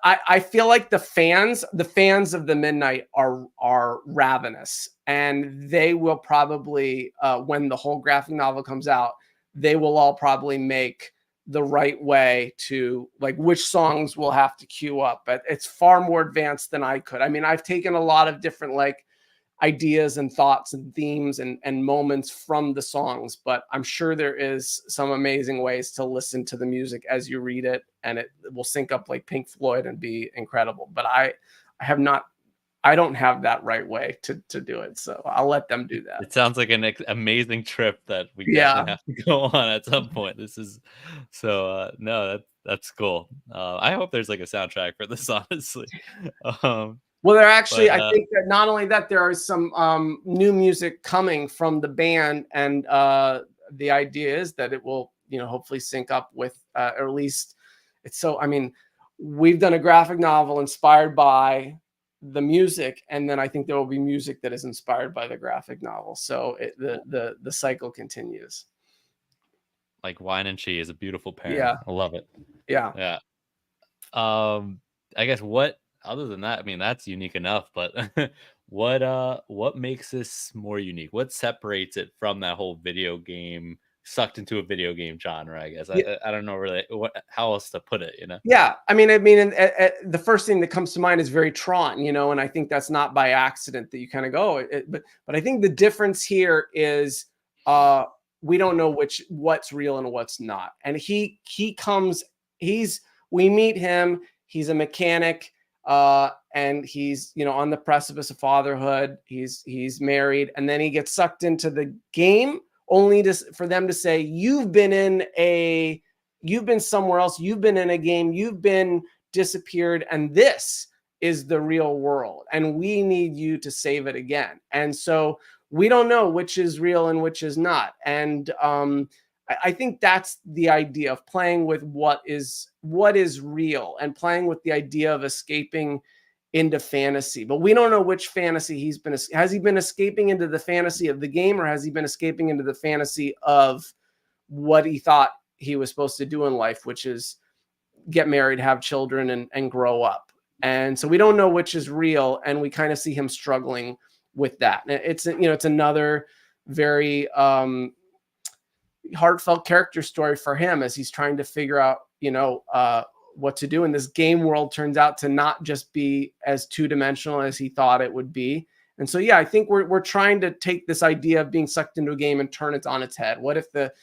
I feel like the fans of the Midnight are ravenous, and they will probably, when the whole graphic novel comes out, they will all probably make the right way to, like, which songs will have to queue up. But it's far more advanced than I could. I mean, I've taken a lot of different, like, ideas and thoughts and themes and moments from the songs, but I'm sure there is some amazing ways to listen to the music as you read it, and it will sync up like Pink Floyd and be incredible. But I don't have that right way to do it, so I'll let them do that. It sounds like an amazing trip that we definitely have to go on at some point. This is so no, that's cool. I hope there's like a soundtrack for this, honestly. Well, there actually, I think that not only that, there is some new music coming from the band, and the idea is that it will, hopefully sync up with, or at least it's so. I mean, we've done a graphic novel inspired by the music, and then I think there will be music that is inspired by the graphic novel. So the cycle continues. Like wine and cheese is a beautiful pair. Yeah, I love it. Yeah. I guess what. Other than that, I mean, that's unique enough, but what makes this more unique? What separates it from that whole video game, sucked into a video game genre, I guess? I don't know really how else to put it, Yeah, I mean, the first thing that comes to mind is very Tron, and I think that's not by accident that you kind of go, but I think the difference here is we don't know what's real and what's not. And we meet him, he's a mechanic. And he's, on the precipice of fatherhood. He's married, and then he gets sucked into the game only for them to say, you've been somewhere else. You've been in a game. You've been disappeared. And this is the real world. And we need you to save it again. And so we don't know which is real and which is not. And, I think that's the idea of playing with what is real and playing with the idea of escaping into fantasy. But we don't know which fantasy has he been escaping into the fantasy of the game, or has he been escaping into the fantasy of what he thought he was supposed to do in life, which is get married, have children, and grow up. And so we don't know which is real, and we kind of see him struggling with that. It's another very heartfelt character story for him as he's trying to figure out, what to do. And this game world turns out to not just be as two-dimensional as he thought it would be. And so, I think we're trying to take this idea of being sucked into a game and turn it on its head. What if that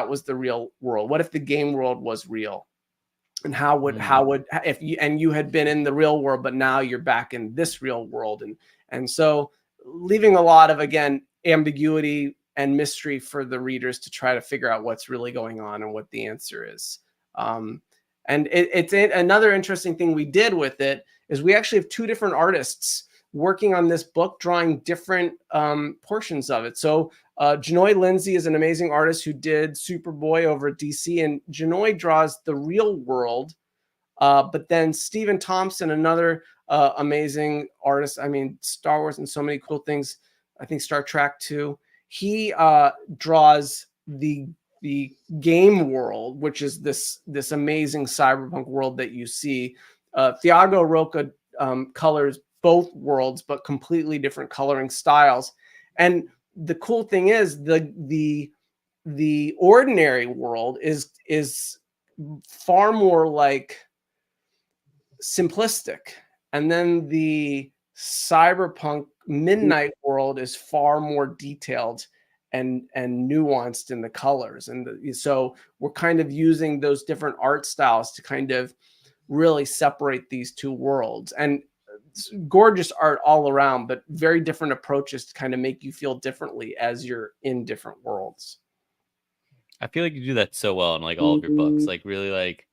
was the real world? What if the game world was real? And how would if you had been in the real world, but now you're back in this real world? And so leaving a lot of, again, ambiguity and mystery for the readers to try to figure out what's really going on and what the answer is. And it's another interesting thing we did with it is we actually have 2 different artists working on this book, drawing different portions of it. So Janoy Lindsay is an amazing artist who did Superboy over at DC, and Janoy draws the real world. But then Stephen Thompson, another amazing artist, I mean, Star Wars and so many cool things, I think Star Trek too. He draws the game world, which is this amazing cyberpunk world that you see. Thiago Roca colors both worlds, but completely different coloring styles. And the cool thing is the ordinary world is far more like simplistic, and then the cyberpunk midnight world is far more detailed and nuanced in the colors. And so we're kind of using those different art styles to kind of really separate these 2 worlds. And gorgeous art all around, but very different approaches to kind of make you feel differently as you're in different worlds. I feel like you do that so well in like all of your books. Like really, like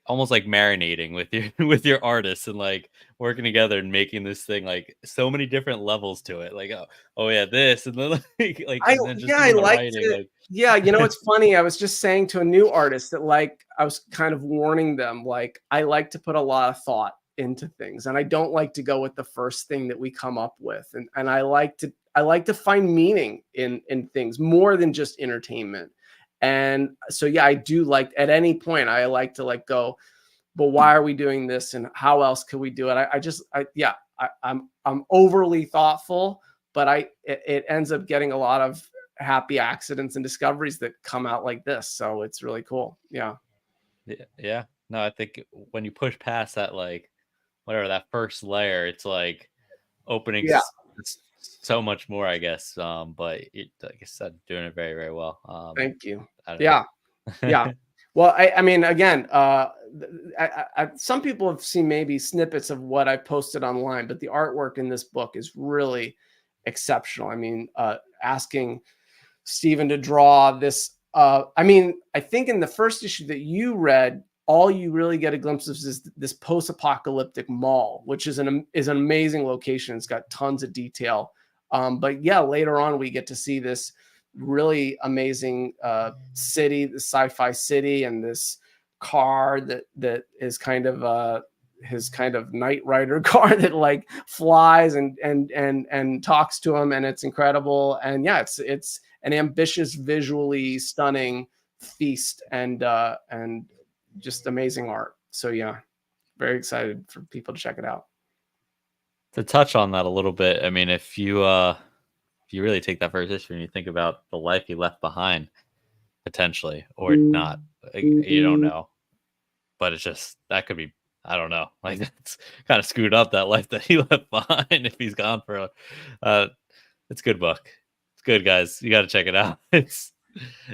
almost like marinating with your with your artists and like working together and making this thing like so many different levels to it. Like oh yeah, this and then and then just I even the like writing. to. Like Yeah, you know, it's funny. I was just saying to a new artist that like I was kind of warning them, like I like to put a lot of thought into things, and I don't like to go with the first thing that we come up with, and I like to find meaning in things more than just entertainment. And so yeah, I do like at any point I like to like go, but why are we doing this and how else could we do it? I'm overly thoughtful, but it ends up getting a lot of happy accidents and discoveries that come out like this. So it's really cool. Yeah. yeah, no, I think when you push past that, like whatever that first layer, it's like opening Yeah. so much more, I guess. But it, like I said, doing it very, very well. Thank you. I don't Yeah. know. Yeah. Well, I mean, again, some people have seen maybe snippets of what I posted online, but the artwork in this book is really exceptional. I mean, asking Stephen to draw this. I mean, I think in the first issue that you read, all you really get a glimpse of is this post-apocalyptic mall, which is an amazing location. It's got tons of detail. But yeah, later on we get to see this really amazing city, the sci-fi city, and this car that is kind of his kind of Knight Rider car that like flies and talks to him, and it's incredible. And yeah, it's an ambitious, visually stunning feast, and just amazing art. So yeah, very excited for people to check it out. To touch on that a little bit, I mean, if you really take that first issue and you think about the life he left behind, potentially or not, you don't know, but it's just that could be, I don't know, like that's kind of screwed up, that life that he left behind if he's gone for it's a good book. It's good, guys. You got to check it out. It's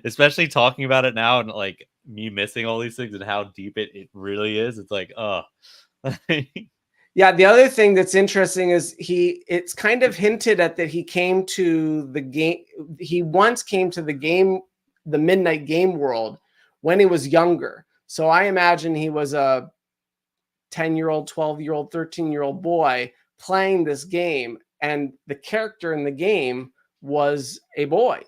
especially talking about it now and like me missing all these things and how deep it really is. It's like, oh. Yeah, the other thing that's interesting is it's kind of hinted at that he came to the game. He once came to the Midnight Game world when he was younger. So I imagine he was a 10-year-old, 12-year-old, 13-year-old boy playing this game, and the character in the game was a boy.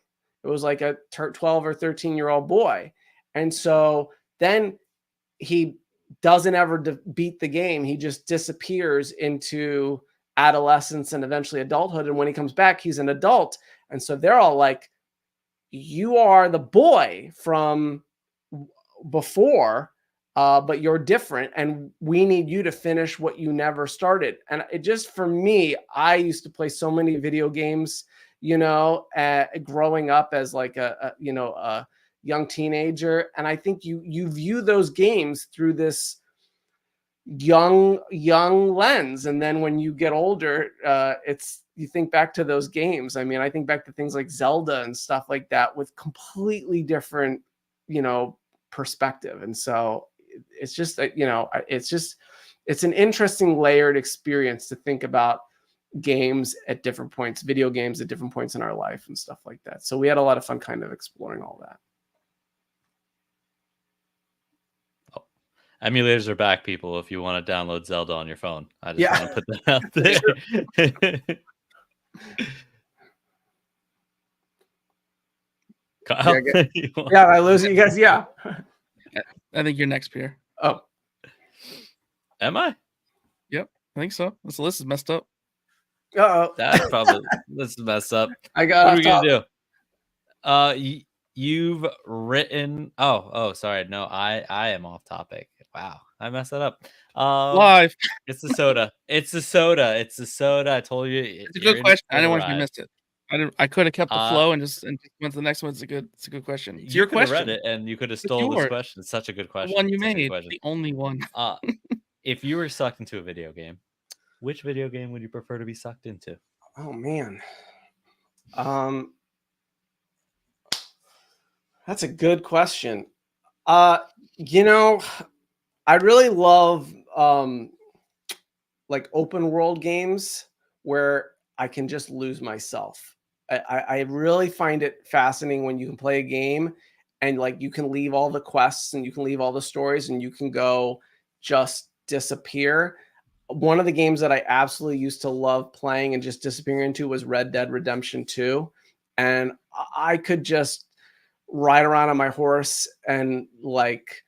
It was like a 12 or 13-year-old boy. And so then he doesn't ever beat the game. He just disappears into adolescence and eventually adulthood. And when he comes back, he's an adult. And so they're all like, you are the boy from before, but you're different. And we need you to finish what you never started. And it just, for me, I used to play so many video games, you know, growing up as like a young teenager, and I think you view those games through this young lens, and then when you get older, you think back to those games. I mean, I think back to things like Zelda and stuff like that with completely different, perspective. And so it's just it's an interesting layered experience to think about games at different points, video games at different points in our life and stuff like that. So we had a lot of fun kind of exploring all that. Emulators are back, people, if you want to download Zelda on your phone. I just want to put that out there. Kyle? Yeah, I lose you guys. Yeah. I think you're next, Pierre. Oh. Am I? Yep, I think so. This list is messed up. Uh-oh. That's probably, this is messed up. What are we going to do? You've written... Oh, sorry. No, I am off topic. Wow, I messed that up. Live. It's the soda. It's the soda. It's the soda. I told you. It's a good question. I didn't want you to miss it. I could have kept the flow and just went to the next one. It's a good question. It's your question. Read it and you could have stole this question. It's such a good question. The one you made, the only one. If you were sucked into a video game, which video game would you prefer to be sucked into? Oh man. That's a good question. I really love like open world games where I can just lose myself. I really find it fascinating when you can play a game and like you can leave all the quests and you can leave all the stories and you can go just disappear. One of the games that I absolutely used to love playing and just disappearing into was Red Dead Redemption 2. And I could just ride around on my horse and like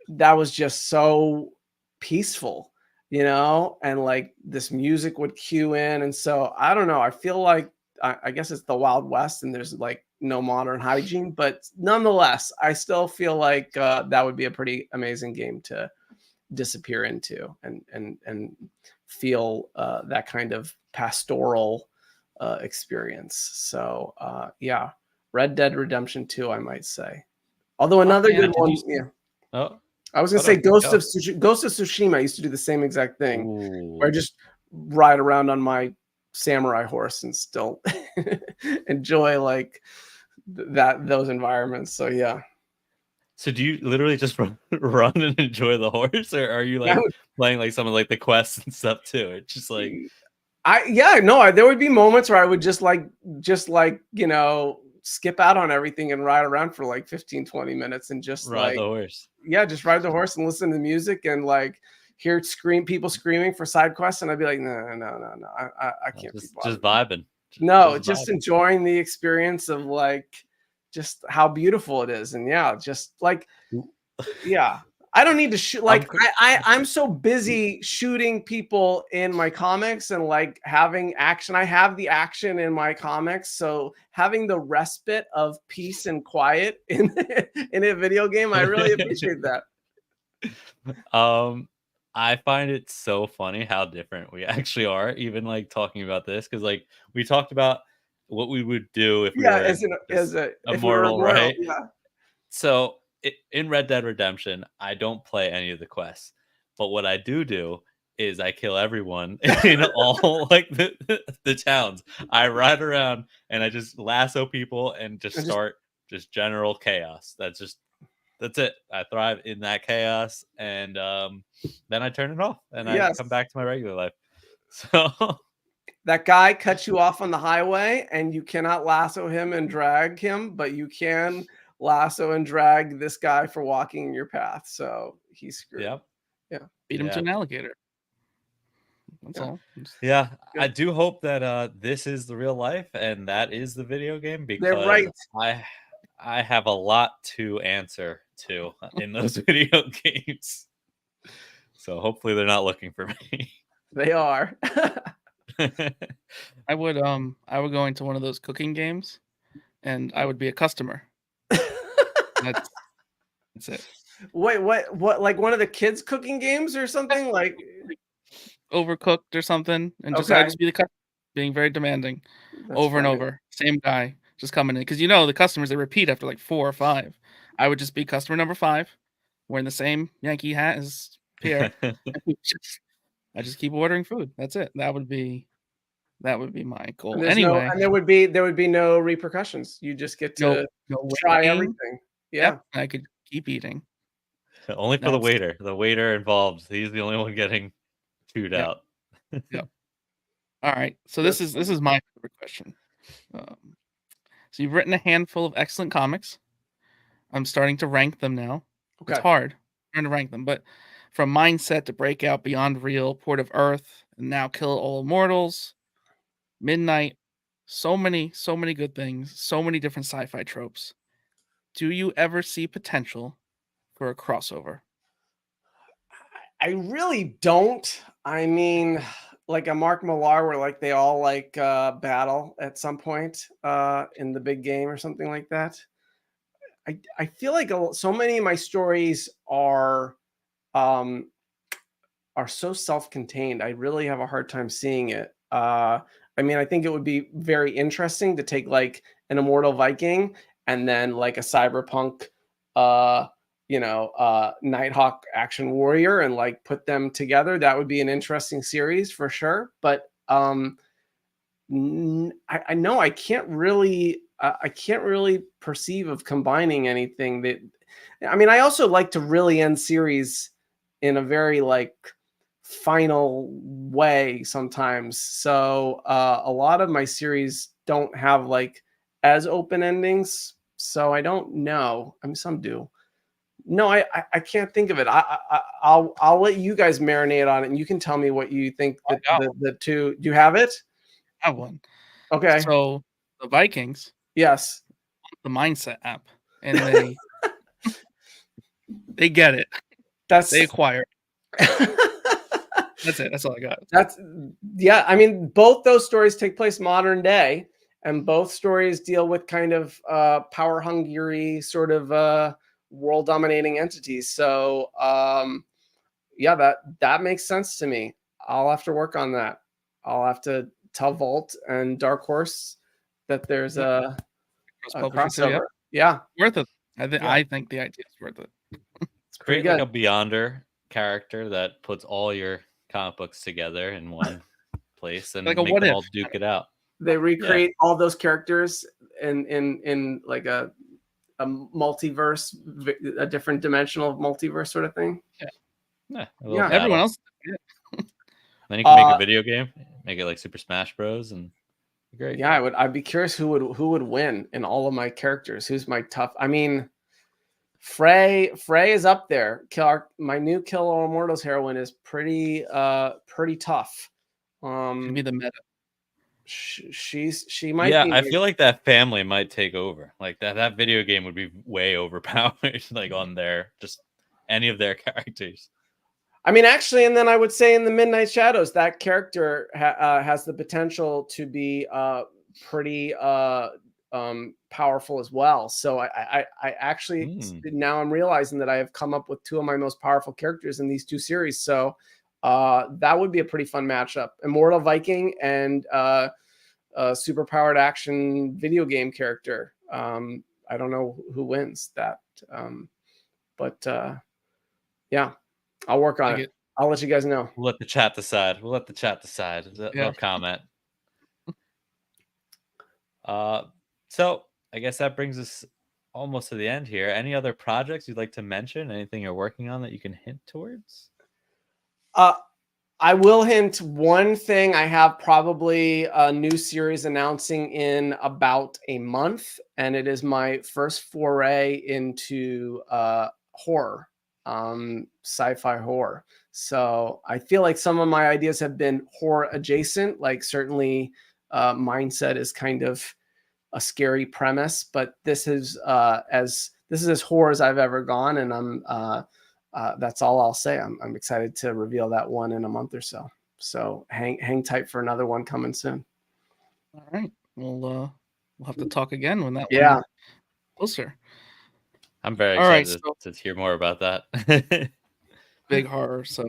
that was just so peaceful, you know, and like this music would cue in. And so I don't know, I feel like I guess it's the Wild West and there's like no modern hygiene, but nonetheless, I still feel like that would be a pretty amazing game to disappear into and feel that kind of pastoral experience. So yeah, Red Dead Redemption 2, I might say. Although another good one, Oh, I was gonna say Ghost of Tsushima used to do the same exact thing, where I just ride around on my samurai horse and still enjoy like those environments. So yeah. So do you literally just run and enjoy the horse, or are you like playing like some of like the quests and stuff too? It's just like there would be moments where I would just like you know, skip out on everything and ride around for like 15-20 minutes and just ride the horse. Yeah, just ride the horse and listen to music and like hear people screaming for side quests, and I'd be like, no, I can't. Just vibing. Just enjoying the experience of like just how beautiful it is, and yeah, just like yeah. I don't need to shoot. Like I'm so busy shooting people in my comics and like having action. I have the action in my comics, so having the respite of peace and quiet in a video game, I really appreciate that. I find it so funny how different we actually are, even like talking about this, because like we talked about what we would do if we were immortal, right? Yeah. So in Red Dead Redemption, I don't play any of the quests, but what I do is I kill everyone in all like the towns. I ride around and I just lasso people and just start just general chaos. That's it. I thrive in that chaos, and then I turn it off and I come back to my regular life. So that guy cuts you off on the highway and you cannot lasso him and drag him, but you can lasso and drag this guy for walking in your path. So he's screwed. Yep. Yeah. Beat him to an alligator. That's all. Yeah. I do hope that this is the real life and that is the video game, because they're right. I have a lot to answer to in those video games. So hopefully they're not looking for me. They are. I would go into one of those cooking games and I would be a customer. That's it. Wait, what? Like one of the kids' cooking games or something? Like Overcooked or something, and I'd just be the customer, being very demanding. That's over funny. And over. Same guy just coming in, because you know the customers, they repeat after like 4 or 5. I would just be customer number 5, wearing the same Yankee hat as Pierre. I just keep ordering food. That's it. That would be my goal. Anyway, and there would be no repercussions. You just get to try everything. Yeah, yep, I could keep eating. Only for the waiter. The waiter involved. He's the only one getting chewed out. Yep. All right. So this is my favorite question. So you've written a handful of excellent comics. I'm starting to rank them now. Okay. It's hard. I'm trying to rank them, but from Mindset to Breakout, Beyond Real, Port of Earth, and now Kill All Immortals, Midnight, so many good things, so many different sci-fi tropes. Do you ever see potential for a crossover? I really don't. I mean, like a Mark Millar where like they all like battle at some point in the big game or something like that. I feel like so many of my stories are so self-contained. I really have a hard time seeing it. I mean, I think it would be very interesting to take like an immortal Viking and then like a cyberpunk Nighthawk action warrior and like put them together. That would be an interesting series for sure. But I know I can't really perceive of combining anything that. I mean, I also like to really end series in a very like final way sometimes. So a lot of my series don't have like as open endings. so I don't know. I mean, some do. No, I can't think of it. I'll let you guys marinate on it, and you can tell me what you think. The two. Do you have it? I have one. Okay. So the Vikings. Yes. The mindset app, and they get it. They acquire it. That's it. That's all I got. Yeah. I mean, both those stories take place modern day, and both stories deal with kind of power hungry sort of world dominating entities. So yeah, that makes sense to me. I'll have to work on that. I'll have to tell Vault and Dark Horse that there's a crossover. Yeah, worth it. I think the idea is worth it. It's pretty good. Like a Beyonder character that puts all your comic books together in one place and like make them all duke it out. They recreate all those characters in like a multiverse, a different dimensional multiverse sort of thing. Yeah. Everyone else. Then you can make a video game, make it like Super Smash Bros. And great. Yeah, I'd be curious who would win in all of my characters. Who's my tough? I mean, Frey is up there. My new Kill All Immortals heroine is pretty tough. Could be the meta. She might. Yeah, I feel like that family might take over. Like that video game would be way overpowered. Like on their just any of their characters. I mean, actually, and then I would say in the Midnight Shadows, that character has the potential to be pretty powerful as well. So I actually now I'm realizing that I have come up with two of my most powerful characters in these two series. So that would be a pretty fun matchup: Immortal Viking and super powered action video game character. I don't know who wins that, but yeah. I'll work on it. I'll let you guys know. We'll let the chat decide. They'll comment. So I guess that brings us almost to the end here. Any other projects you'd like to mention? Anything you're working on that you can hint towards? I will hint one thing. I have probably a new series announcing in about a month, and it is my first foray into horror. Sci-fi horror. So I feel like some of my ideas have been horror adjacent, like certainly Mindset is kind of a scary premise, but this is as horror as I've ever gone, and I'm that's all I'll say. I'm excited to reveal that one in a month or so. So hang tight for another one coming soon. All right. We'll have to talk again when that one closer. I'm very excited to hear more about that. Big horror. So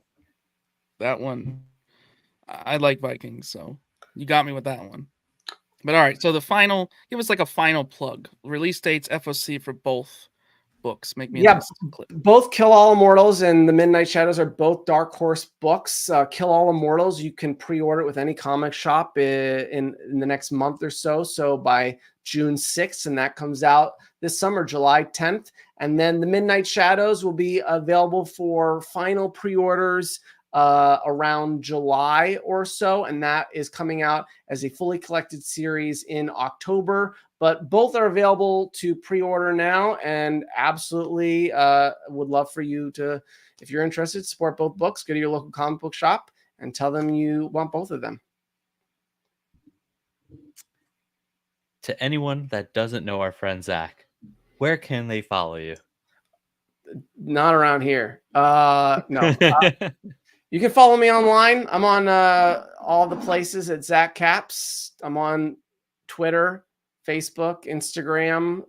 that one, I like Vikings. So you got me with that one. But all right. So give us like a final plug. Release dates, FOC for both books. Make me both Kill All Immortals and the Midnight Shadows are both Dark Horse books. Kill All Immortals, you can pre-order it with any comic shop in the next month or so. So by June 6th, and that comes out this summer, July 10th. And then the Midnight Shadows will be available for final pre-orders around July or so. And that is coming out as a fully collected series in October. But both are available to pre-order now, and absolutely would love for you to, if you're interested, support both books. Go to your local comic book shop and tell them you want both of them. To anyone that doesn't know our friend Zach, where can they follow you? Not around here. No. You can follow me online. I'm on all the places at Zack Caps. I'm on Twitter, Facebook, Instagram,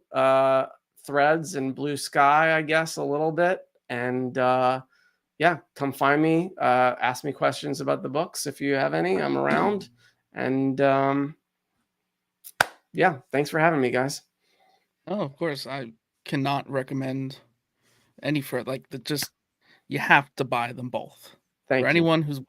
Threads, and Blue Sky, I guess, a little bit. And yeah, come find me. Ask me questions about the books if you have any. I'm around. And yeah, thanks for having me, guys. Oh, of course. I cannot recommend any for you have to buy them both. Thank you. Anyone who's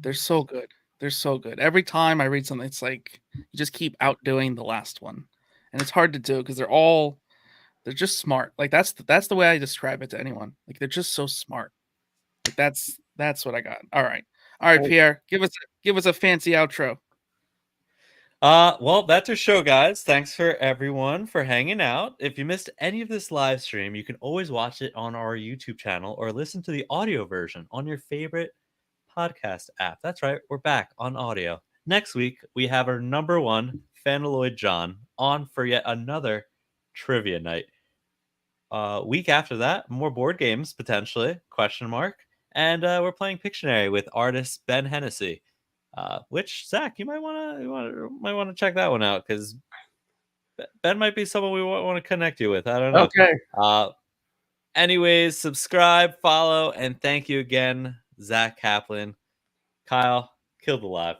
they're so good. They're so good. Every time I read something, it's like you just keep outdoing the last one, and it's hard to do because they're just smart. Like that's the way I describe it to anyone. Like they're just so smart. Like that's what I got. All right, Pierre, give us a fancy outro. Well, that's our show, guys. Thanks for everyone for hanging out. If you missed any of this live stream, you can always watch it on our YouTube channel or listen to the audio version on your favorite podcast app. That's right, we're back on audio. Next week, we have our number one, Fanaloid John, on for yet another trivia night. Week after that, more board games potentially? Question mark. And we're playing Pictionary with artist Ben Hennessy. Which Zach, you might want to check that one out because Ben might be someone we want to connect you with. I don't know. Okay. Anyways, subscribe, follow, and thank you again, Zack Kaplan. Kyle, killed alive.